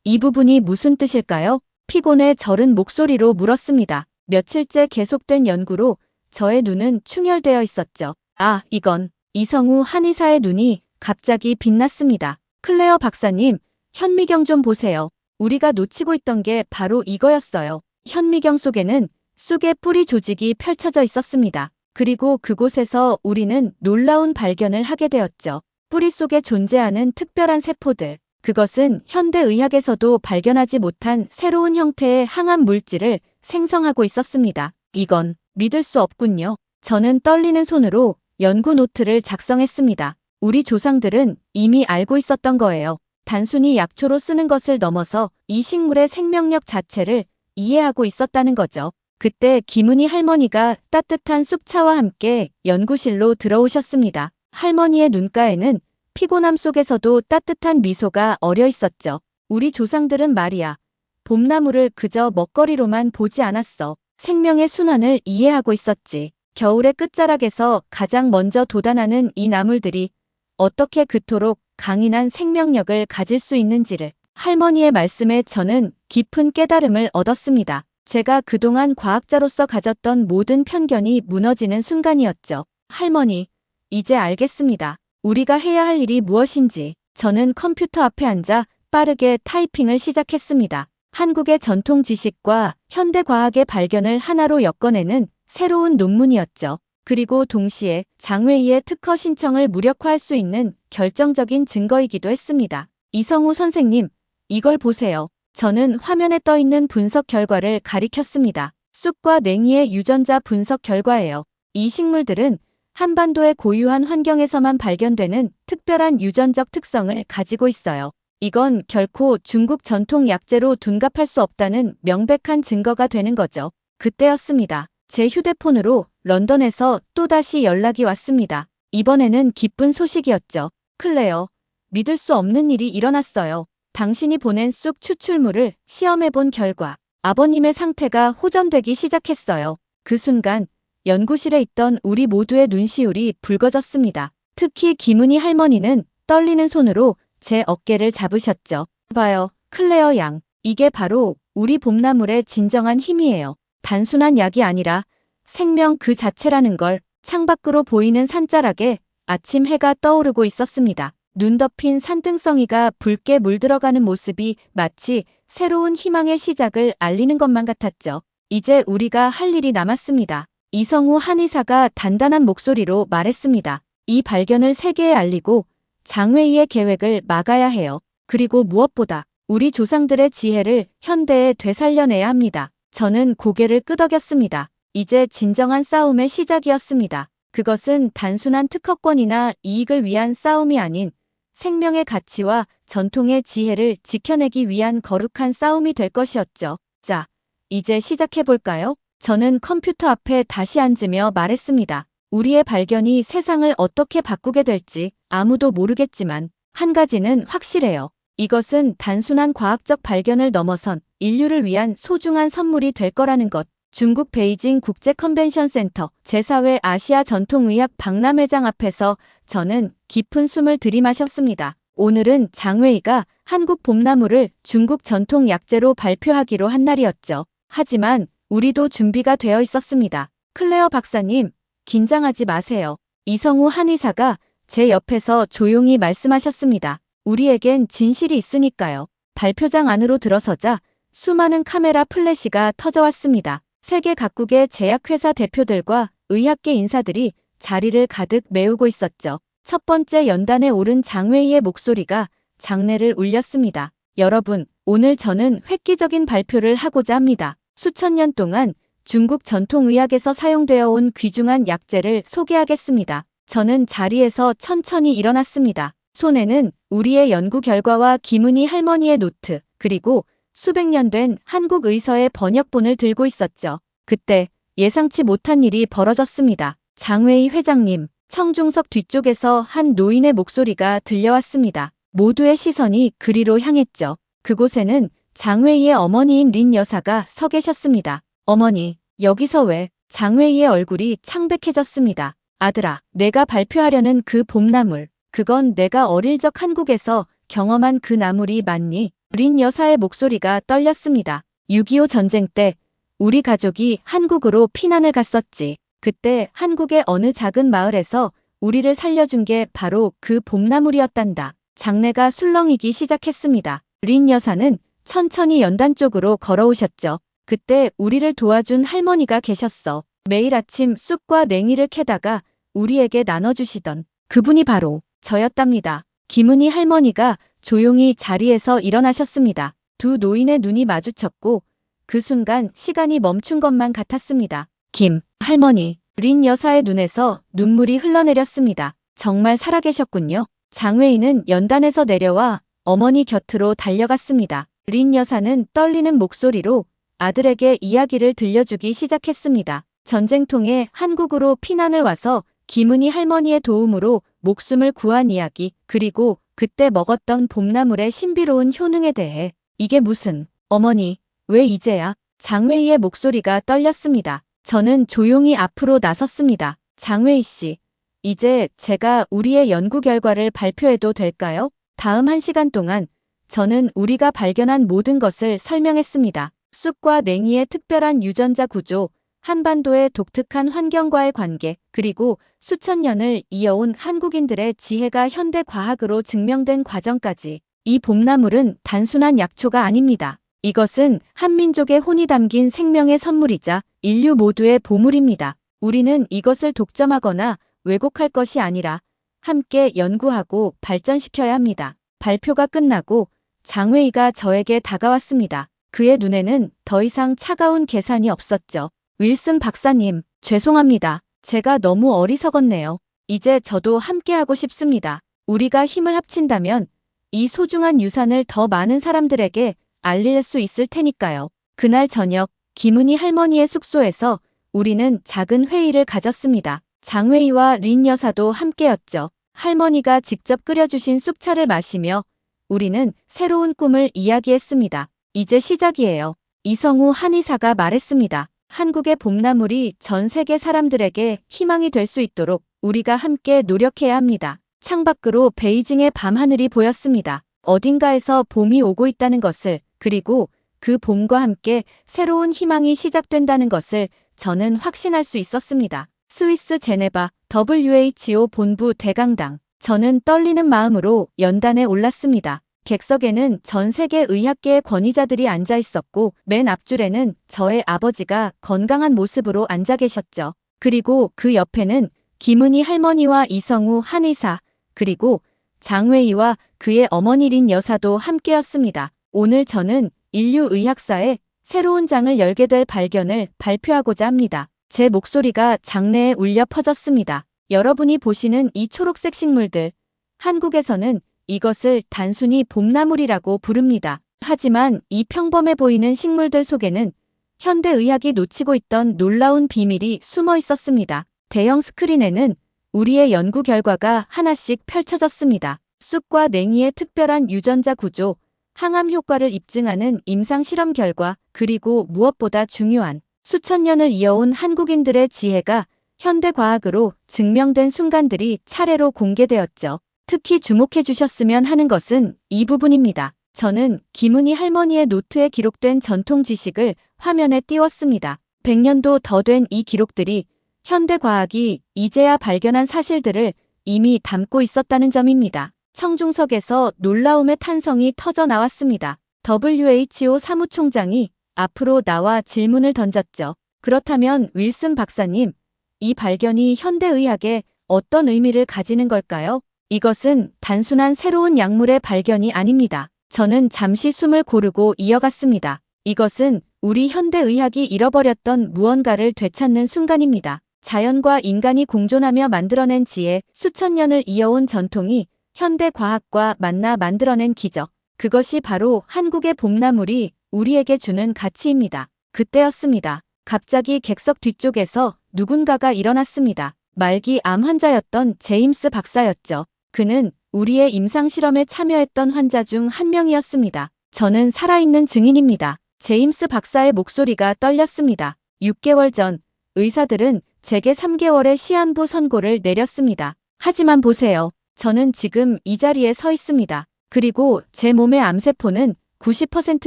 이 부분이 무슨 뜻일까요? 피곤에 절은 목소리로 물었습니다. 며칠째 계속된 연구로 저의 눈은 충혈되어 있었죠. 아, 이건. 이성우 한의사의 눈이 갑자기 빛났습니다. 클레어 박사님, 현미경 좀 보세요. 우리가 놓치고 있던 게 바로 이거였어요. 현미경 속에는 쑥의 뿌리 조직이 펼쳐져 있었습니다. 그리고 그곳에서 우리는 놀라운 발견을 하게 되었죠. 뿌리 속에 존재하는 특별한 세포들. 그것은 현대의학에서도 발견하지 못한 새로운 형태의 항암 물질을 생성하고 있었습니다. 이건 믿을 수 없군요. 저는 떨리는 손으로 연구 노트를 작성했습니다. 우리 조상들은 이미 알고 있었던 거예요. 단순히 약초로 쓰는 것을 넘어서 이 식물의 생명력 자체를 이해하고 있었다는 거죠. 그때 김은희 할머니가 따뜻한 쑥차와 함께 연구실로 들어오셨습니다. 할머니의 눈가에는 피곤함 속에서도 따뜻한 미소가 어려 있었죠. 우리 조상들은 말이야, 봄나무를 그저 먹거리로만 보지 않았어. 생명의 순환을 이해하고 있었지. 겨울의 끝자락에서 가장 먼저 돋아나는 이 나물들이 어떻게 그토록 강인한 생명력을 가질 수 있는지를. 할머니의 말씀에 저는 깊은 깨달음을 얻었습니다. 제가 그동안 과학자로서 가졌던 모든 편견이 무너지는 순간이었죠. 할머니, 이제 알겠습니다. 우리가 해야 할 일이 무엇인지. 저는 컴퓨터 앞에 앉아 빠르게 타이핑을 시작했습니다. 한국의 전통 지식과 현대 과학의 발견을 하나로 엮어내는 새로운 논문이었죠. 그리고 동시에 장외희의 특허 신청을 무력화할 수 있는 결정적인 증거이기도 했습니다. 이성우 선생님, 이걸 보세요. 저는 화면에 떠 있는 분석 결과를 가리켰습니다. 쑥과 냉이의 유전자 분석 결과예요. 이 식물들은 한반도의 고유한 환경에서만 발견되는 특별한 유전적 특성을 가지고 있어요. 이건 결코 중국 전통 약재로 둔갑할 수 없다는 명백한 증거가 되는 거죠. 그때였습니다. 제 휴대폰으로 런던에서 또다시 연락이 왔습니다. 이번에는 기쁜 소식이었죠. 클레어, 믿을 수 없는 일이 일어났어요. 당신이 보낸 쑥 추출물을 시험해본 결과 아버님의 상태가 호전되기 시작했어요. 그 순간 연구실에 있던 우리 모두의 눈시울이 붉어졌습니다. 특히 김은희 할머니는 떨리는 손으로 제 어깨를 잡으셨죠. 봐요, 클레어 양. 이게 바로 우리 봄나물의 진정한 힘이에요. 단순한 약이 아니라 생명 그 자체라는 걸. 창밖으로 보이는 산자락에 아침 해가 떠오르고 있었습니다. 눈 덮인 산등성이가 붉게 물들어가는 모습이 마치 새로운 희망의 시작을 알리는 것만 같았죠. 이제 우리가 할 일이 남았습니다. 이성우 한의사가 단단한 목소리로 말했습니다. 이 발견을 세계에 알리고 장외희의 계획을 막아야 해요. 그리고 무엇보다 우리 조상들의 지혜를 현대에 되살려내야 합니다. 저는 고개를 끄덕였습니다. 이제 진정한 싸움의 시작이었습니다. 그것은 단순한 특허권이나 이익을 위한 싸움이 아닌 생명의 가치와 전통의 지혜를 지켜내기 위한 거룩한 싸움이 될 것이었죠. 자, 이제 시작해볼까요? 저는 컴퓨터 앞에 다시 앉으며 말했습니다. 우리의 발견이 세상을 어떻게 바꾸게 될지 아무도 모르겠지만 한 가지는 확실해요. 이것은 단순한 과학적 발견을 넘어선 인류를 위한 소중한 선물이 될 거라는 것. 중국 베이징 국제 컨벤션 센터 제4회 아시아 전통의학 박람회장 앞에서 저는 깊은 숨을 들이마셨습니다. 오늘은 장웨이가 한국 봄나물을 중국 전통 약재로 발표하기로 한 날이었죠. 하지만 우리도 준비가 되어 있었습니다. 클레어 박사님, 긴장하지 마세요. 이성우 한의사가 제 옆에서 조용히 말씀하셨습니다. 우리에겐 진실이 있으니까요. 발표장 안으로 들어서자 수많은 카메라 플래시가 터져왔습니다. 세계 각국의 제약회사 대표들과 의학계 인사들이 자리를 가득 메우고 있었죠. 첫 번째 연단에 오른 장웨이의 목소리가 장내를 울렸습니다. 여러분, 오늘 저는 획기적인 발표를 하고자 합니다. 수천 년 동안 중국 전통의학에서 사용되어 온 귀중한 약재를 소개하겠습니다. 저는 자리에서 천천히 일어났습니다. 손에는 우리의 연구 결과와 김은희 할머니의 노트, 그리고 수백 년 된 한국 의서의 번역본을 들고 있었죠. 그때 예상치 못한 일이 벌어졌습니다. 장웨이 회장님, 청중석 뒤쪽에서 한 노인의 목소리가 들려왔습니다. 모두의 시선이 그리로 향했죠. 그곳에는 장웨이의 어머니인 린 여사가 서 계셨습니다. 어머니, 여기서 왜? 장웨이의 얼굴이 창백해졌습니다. 아들아, 내가 발표하려는 그 봄나물, 그건 내가 어릴 적 한국에서 경험한 그 나물이 맞니? 린 여사의 목소리가 떨렸습니다. 6.25 전쟁 때 우리 가족이 한국으로 피난을 갔었지. 그때 한국의 어느 작은 마을에서 우리를 살려준 게 바로 그 봄나물이었단다. 장내가 술렁이기 시작했습니다. 린 여사는 천천히 연단 쪽으로 걸어오셨죠. 그때 우리를 도와준 할머니가 계셨어. 매일 아침 쑥과 냉이를 캐다가 우리에게 나눠주시던 그분이 바로 저였답니다. 김은희 할머니가 조용히 자리에서 일어나셨습니다. 두 노인의 눈이 마주쳤고 그 순간 시간이 멈춘 것만 같았습니다. 김 할머니, 린 여사의 눈에서 눈물이 흘러내렸습니다. 정말 살아계셨군요. 장웨이는 연단에서 내려와 어머니 곁으로 달려갔습니다. 린 여사는 떨리는 목소리로 아들에게 이야기를 들려주기 시작했습니다. 전쟁통에 한국으로 피난을 와서 김은희 할머니의 도움으로 목숨을 구한 이야기, 그리고 그때 먹었던 봄나물의 신비로운 효능에 대해. 이게 무슨, 어머니, 왜 이제야? 장웨이의 목소리가 떨렸습니다. 저는 조용히 앞으로 나섰습니다. 장웨이 씨, 이제 제가 우리의 연구 결과를 발표해도 될까요? 다음 1시간 동안 저는 우리가 발견한 모든 것을 설명했습니다. 쑥과 냉이의 특별한 유전자 구조, 한반도의 독특한 환경과의 관계, 그리고 수천 년을 이어온 한국인들의 지혜가 현대 과학으로 증명된 과정까지. 이 봄나물은 단순한 약초가 아닙니다. 이것은 한민족의 혼이 담긴 생명의 선물이자 인류 모두의 보물입니다. 우리는 이것을 독점하거나 왜곡할 것이 아니라 함께 연구하고 발전시켜야 합니다. 발표가 끝나고 장웨이가 저에게 다가왔습니다. 그의 눈에는 더 이상 차가운 계산이 없었죠. 윌슨 박사님, 죄송합니다. 제가 너무 어리석었네요. 이제 저도 함께하고 싶습니다. 우리가 힘을 합친다면 이 소중한 유산을 더 많은 사람들에게 알릴 수 있을 테니까요. 그날 저녁, 김은희 할머니의 숙소에서 우리는 작은 회의를 가졌습니다. 장웨이와 린 여사도 함께였죠. 할머니가 직접 끓여주신 쑥차를 마시며 우리는 새로운 꿈을 이야기했습니다. 이제 시작이에요. 이성우 한의사가 말했습니다. 한국의 봄나물이 전 세계 사람들에게 희망이 될 수 있도록 우리가 함께 노력해야 합니다. 창밖으로 베이징의 밤하늘이 보였습니다. 어딘가에서 봄이 오고 있다는 것을, 그리고 그 봄과 함께 새로운 희망이 시작된다는 것을 저는 확신할 수 있었습니다. 스위스 제네바 WHO 본부 대강당. 저는 떨리는 마음으로 연단에 올랐습니다. 객석에는 전 세계 의학계의 권위자들이 앉아 있었고 맨 앞줄에는 저의 아버지가 건강한 모습으로 앉아 계셨죠. 그리고 그 옆에는 김은희 할머니와 이성우 한의사, 그리고 장웨이와 그의 어머니 린 여사도 함께였습니다. 오늘 저는 인류 의학사의 새로운 장을 열게 될 발견을 발표하고자 합니다. 제 목소리가 장내에 울려 퍼졌습니다. 여러분이 보시는 이 초록색 식물들, 한국에서는 이것을 단순히 봄나물이라고 부릅니다. 하지만 이 평범해 보이는 식물들 속에는 현대의학이 놓치고 있던 놀라운 비밀이 숨어 있었습니다. 대형 스크린에는 우리의 연구 결과가 하나씩 펼쳐졌습니다. 쑥과 냉이의 특별한 유전자 구조, 항암 효과를 입증하는 임상 실험 결과, 그리고 무엇보다 중요한 수천 년을 이어온 한국인들의 지혜가 현대과학으로 증명된 순간들이 차례로 공개되었죠. 특히 주목해 주셨으면 하는 것은 이 부분입니다. 저는 김은희 할머니의 노트에 기록된 전통 지식을 화면에 띄웠습니다. 100년도 더 된 이 기록들이 현대과학이 이제야 발견한 사실들을 이미 담고 있었다는 점입니다. 청중석에서 놀라움의 탄성이 터져 나왔습니다. WHO 사무총장이 앞으로 나와 질문을 던졌죠. 그렇다면 윌슨 박사님, 이 발견이 현대의학에 어떤 의미를 가지는 걸까요? 이것은 단순한 새로운 약물의 발견이 아닙니다. 저는 잠시 숨을 고르고 이어갔습니다. 이것은 우리 현대의학이 잃어버렸던 무언가를 되찾는 순간입니다. 자연과 인간이 공존하며 만들어낸 지혜, 수천 년을 이어온 전통이 현대과학과 만나 만들어낸 기적. 그것이 바로 한국의 봄나물이 우리에게 주는 가치입니다. 그때였습니다. 갑자기 객석 뒤쪽에서 누군가가 일어났습니다. 말기 암 환자였던 제임스 박사였죠. 그는 우리의 임상실험에 참여했던 환자 중 한 명이었습니다. 저는 살아있는 증인입니다. 제임스 박사의 목소리가 떨렸습니다. 6개월 전 의사들은 제게 3개월의 시한부 선고를 내렸습니다. 하지만 보세요. 저는 지금 이 자리에 서 있습니다. 그리고 제 몸의 암세포는 90%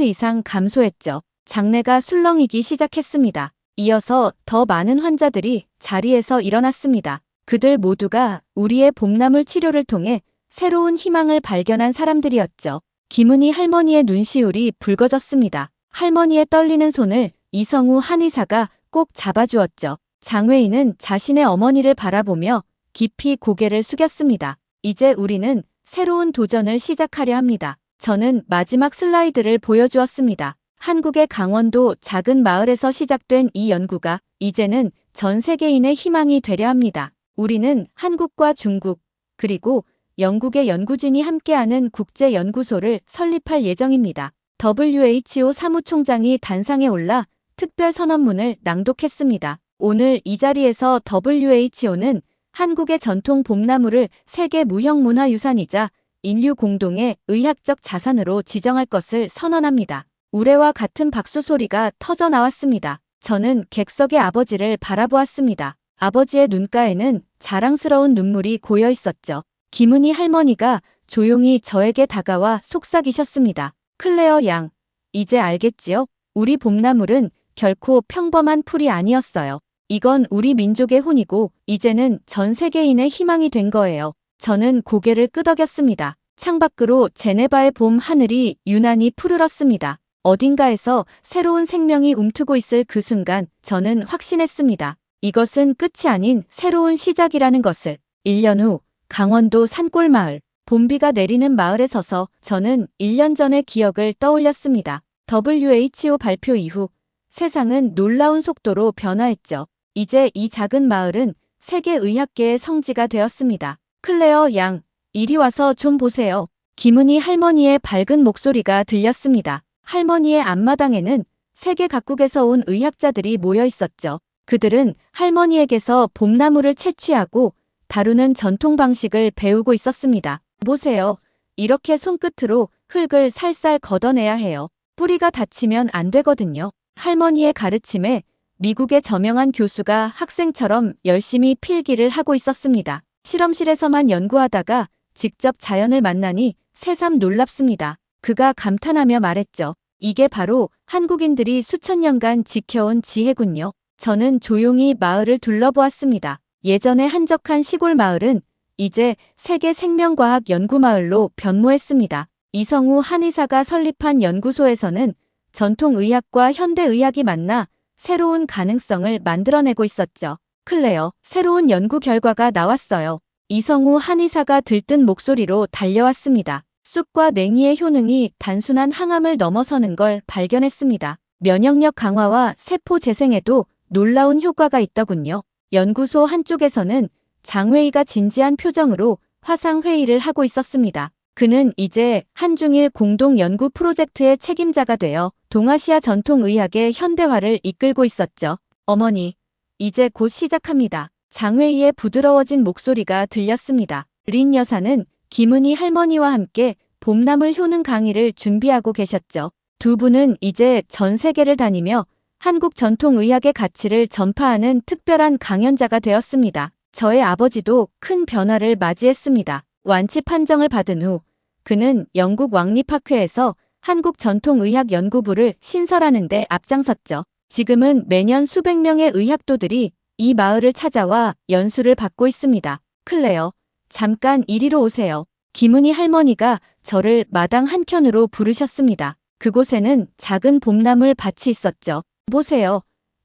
이상 감소했죠. 장내가 술렁이기 시작했습니다. 이어서 더 많은 환자들이 자리에서 일어났습니다. 그들 모두가 우리의 봄나물 치료를 통해 새로운 희망을 발견한 사람들이었죠. 김은희 할머니의 눈시울이 붉어졌습니다. 할머니의 떨리는 손을 이성우 한의사가 꼭 잡아주었죠. 장외인은 자신의 어머니를 바라보며 깊이 고개를 숙였습니다. 이제 우리는 새로운 도전을 시작하려 합니다. 저는 마지막 슬라이드를 보여주었습니다. 한국의 강원도 작은 마을에서 시작된 이 연구가 이제는 전 세계인의 희망이 되려 합니다. 우리는 한국과 중국, 그리고 영국의 연구진이 함께하는 국제연구소를 설립할 예정입니다. WHO 사무총장이 단상에 올라 특별 선언문을 낭독했습니다. 오늘 이 자리에서 WHO는 한국의 전통 봄나물을 세계 무형문화유산이자 인류 공동의 의학적 자산으로 지정할 것을 선언합니다. 우레와 같은 박수 소리가 터져 나왔습니다. 저는 객석의 아버지를 바라보았습니다. 아버지의 눈가에는 자랑스러운 눈물이 고여 있었죠. 김은희 할머니가 조용히 저에게 다가와 속삭이셨습니다. 클레어 양, 이제 알겠지요? 우리 봄나물은 결코 평범한 풀이 아니었어요. 이건 우리 민족의 혼이고 이제는 전 세계인의 희망이 된 거예요. 저는 고개를 끄덕였습니다. 창밖으로 제네바의 봄 하늘이 유난히 푸르렀습니다. 어딘가에서 새로운 생명이 움트고 있을 그 순간 저는 확신했습니다. 이것은 끝이 아닌 새로운 시작이라는 것을. 1년 후 강원도 산골마을, 봄비가 내리는 마을에 서서 저는 1년 전의 기억을 떠올렸습니다. WHO 발표 이후 세상은 놀라운 속도로 변화했죠. 이제 이 작은 마을은 세계 의학계의 성지가 되었습니다. 클레어 양, 이리 와서 좀 보세요. 김은희 할머니의 밝은 목소리가 들렸습니다. 할머니의 앞마당에는 세계 각국에서 온 의학자들이 모여 있었죠. 그들은 할머니에게서 봄나물을 채취하고 다루는 전통 방식을 배우고 있었습니다. 보세요. 이렇게 손끝으로 흙을 살살 걷어내야 해요. 뿌리가 다치면 안 되거든요. 할머니의 가르침에 미국의 저명한 교수가 학생처럼 열심히 필기를 하고 있었습니다. 실험실에서만 연구하다가 직접 자연을 만나니 새삼 놀랍습니다. 그가 감탄하며 말했죠. 이게 바로 한국인들이 수천 년간 지켜온 지혜군요. 저는 조용히 마을을 둘러보았습니다. 예전에 한적한 시골 마을은 이제 세계 생명과학 연구마을로 변모했습니다. 이성우 한의사가 설립한 연구소에서는 전통의학과 현대의학이 만나 새로운 가능성을 만들어내고 있었죠. 클레어, 새로운 연구 결과가 나왔어요. 이성우 한의사가 들뜬 목소리로 달려왔습니다. 쑥과 냉이의 효능이 단순한 항암을 넘어서는 걸 발견했습니다. 면역력 강화와 세포 재생에도 놀라운 효과가 있더군요. 연구소 한쪽에서는 장회의가 진지한 표정으로 화상회의를 하고 있었습니다. 그는 이제 한중일 공동 연구 프로젝트의 책임자가 되어 동아시아 전통의학의 현대화를 이끌고 있었죠. 어머니, 이제 곧 시작합니다. 장회의의 부드러워진 목소리가 들렸습니다. 린 여사는 김은희 할머니와 함께 봄나물 효능 강의를 준비하고 계셨죠. 두 분은 이제 전 세계를 다니며 한국 전통의학의 가치를 전파하는 특별한 강연자가 되었습니다. 저의 아버지도 큰 변화를 맞이했습니다. 완치 판정을 받은 후 그는 영국 왕립학회에서 한국 전통의학 연구부를 신설하는 데 앞장섰죠. 지금은 매년 수백 명의 의학도들이 이 마을을 찾아와 연수를 받고 있습니다. 클레어, 잠깐 이리로 오세요. 김은희 할머니가 저를 마당 한켠으로 부르셨습니다. 그곳에는 작은 봄나물 밭이 있었죠. 보세요.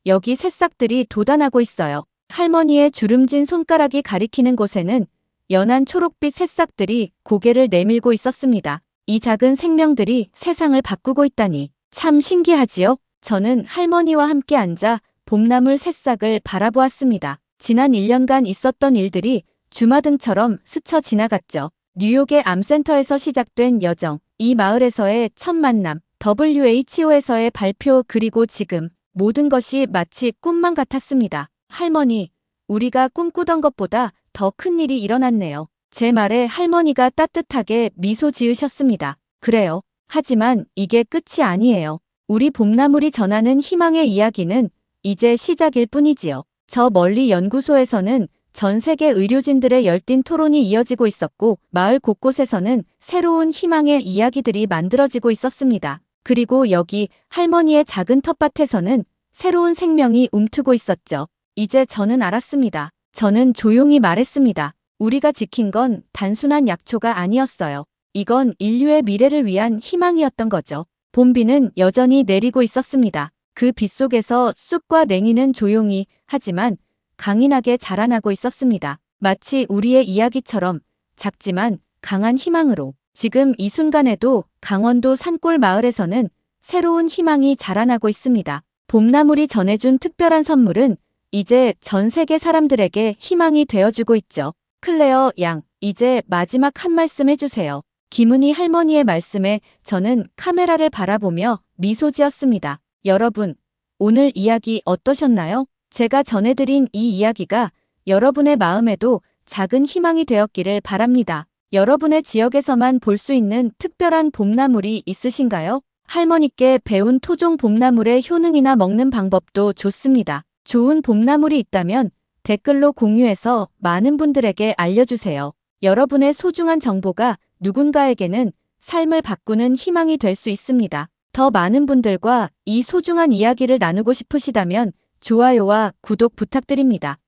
여기 새싹들이 돋아나고 있어요. 할머니의 주름진 손가락이 가리키는 곳에는 연한 초록빛 새싹들이 고개를 내밀고 있었습니다. 이 작은 생명들이 세상을 바꾸고 있다니 참 신기하지요? 저는 할머니와 함께 앉아 봄나물 새싹을 바라보았습니다. 지난 1년간 있었던 일들이 주마등처럼 스쳐 지나갔죠. 뉴욕의 암센터에서 시작된 여정, 이 마을에서의 첫 만남, WHO에서의 발표 그리고 지금 모든 것이 마치 꿈만 같았습니다. 할머니, 우리가 꿈꾸던 것보다 더 큰 일이 일어났네요. 제 말에 할머니가 따뜻하게 미소 지으셨습니다. 그래요. 하지만 이게 끝이 아니에요. 우리 봄나물이 전하는 희망의 이야기는 이제 시작일 뿐이지요. 저 멀리 연구소에서는 전 세계 의료진들의 열띤 토론이 이어지고 있었고 마을 곳곳에서는 새로운 희망의 이야기들이 만들어지고 있었습니다. 그리고 여기 할머니의 작은 텃밭에서는 새로운 생명이 움트고 있었죠. 이제 저는 알았습니다. 저는 조용히 말했습니다. 우리가 지킨 건 단순한 약초가 아니었어요. 이건 인류의 미래를 위한 희망이었던 거죠. 봄비는 여전히 내리고 있었습니다. 그 빗 속에서 쑥과 냉이는 조용히 하지만 강인하게 자라나고 있었습니다. 마치 우리의 이야기처럼 작지만 강한 희망으로. 지금 이 순간에도 강원도 산골 마을에서는 새로운 희망이 자라나고 있습니다. 봄나물이 전해준 특별한 선물은 이제 전 세계 사람들에게 희망이 되어주고 있죠. 클레어 양, 이제 마지막 한 말씀 해주세요. 김은희 할머니의 말씀에 저는 카메라를 바라보며 미소 지었습니다. 여러분, 오늘 이야기 어떠셨나요? 제가 전해드린 이 이야기가 여러분의 마음에도 작은 희망이 되었기를 바랍니다. 여러분의 지역에서만 볼 수 있는 특별한 봄나물이 있으신가요? 할머니께 배운 토종 봄나물의 효능이나 먹는 방법도 좋습니다. 좋은 봄나물이 있다면 댓글로 공유해서 많은 분들에게 알려주세요. 여러분의 소중한 정보가 누군가에게는 삶을 바꾸는 희망이 될 수 있습니다. 더 많은 분들과 이 소중한 이야기를 나누고 싶으시다면 좋아요와 구독 부탁드립니다.